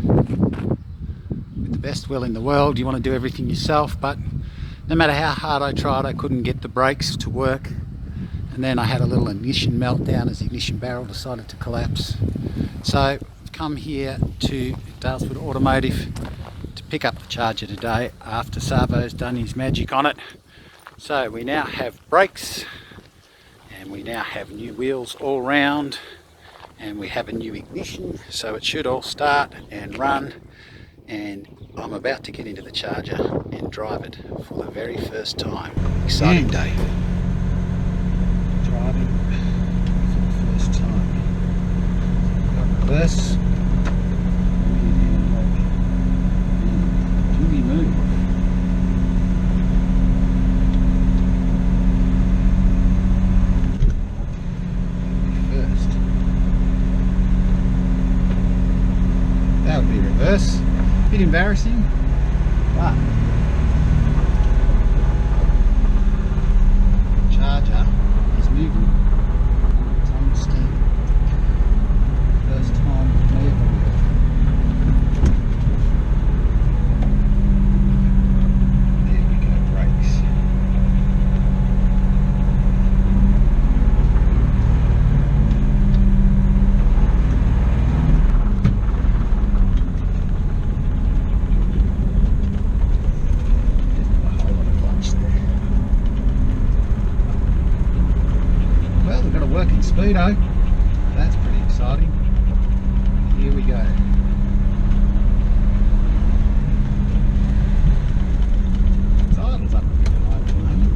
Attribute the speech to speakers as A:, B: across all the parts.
A: with the best will in the world. You want to do everything yourself, but no matter how hard I tried, I couldn't get the brakes to work. And then I had a little ignition meltdown as the ignition barrel decided to collapse. So I've come here to Dalesford Automotive to pick up the Charger today after Savo's done his magic on it. So we now have brakes, and we now have new wheels all round, and we have a new ignition, so it should all start and run. And I'm about to get into the Charger and drive it for the very first time. Exciting day. Driving for the first time. Got reverse. Jimmy move. First. That would be reverse. Bit embarrassing, but the Charger is moving on its own steam. First time with me ever will. There we go, brakes. Working speedo, that's pretty exciting. Here we go. Title's up a bit high at the moment.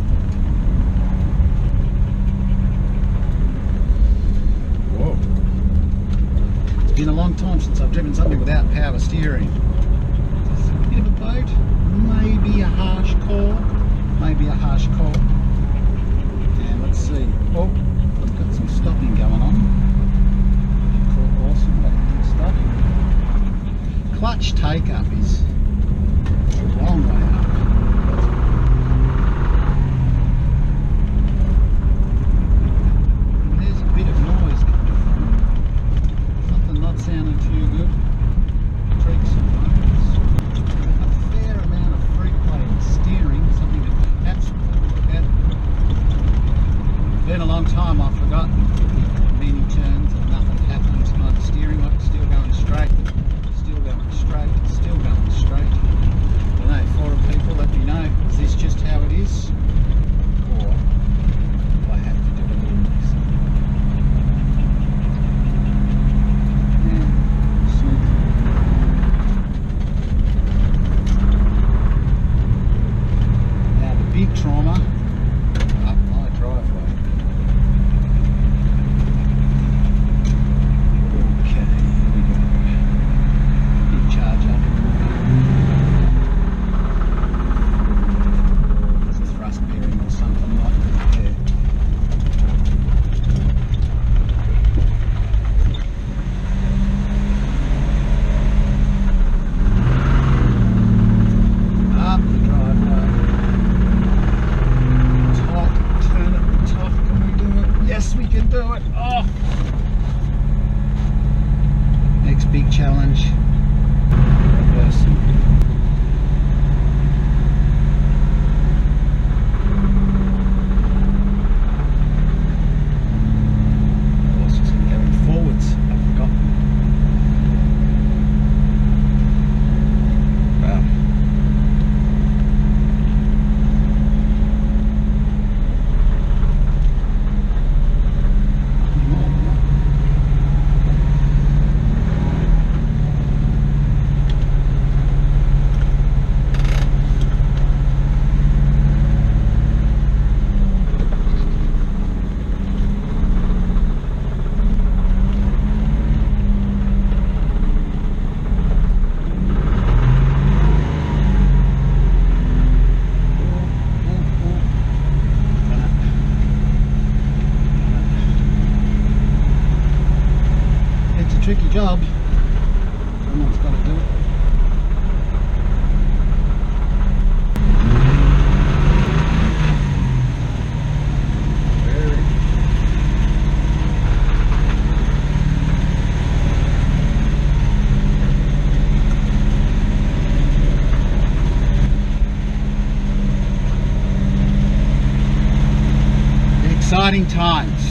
A: Whoa. It's been a long time since I've driven something without power steering. It's a bit of a boat, maybe a harsh call, maybe a harsh call. And let's see. Oh. Got some stopping going on. Awesome, but stop. Clutch take up is a long way up. And there's a bit of noise coming from it. Something not sounding too good. Creaks and moans. A fair amount of free play and steering, something to absolutely look at. Been a long time, I've forgotten many turns and nothing happens kind of steering, like it's still going straight, still going straight, still going straight. I don't know, forum people, let me know, is this just how it is? Or do I have to do a little mix? Smooth. Now the big trauma up my driveway. Next big challenge, reversing. I was just going forwards, I forgot. Wow. Tricky job. Someone's got to do it. Very. Exciting times.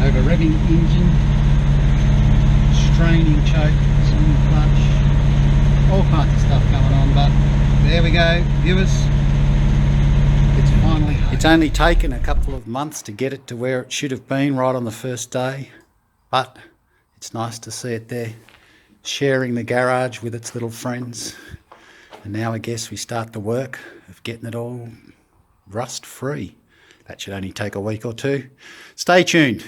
A: Over revving engine, straining choke, swing clutch, all kinds of stuff going on, but there we go, viewers. It's finally home. It's only taken a couple of months to get it to where it should have been right on the first day, but it's nice to see it there, sharing the garage with its little friends. And now I guess we start the work of getting it all rust free. That should only take a week or two. Stay tuned.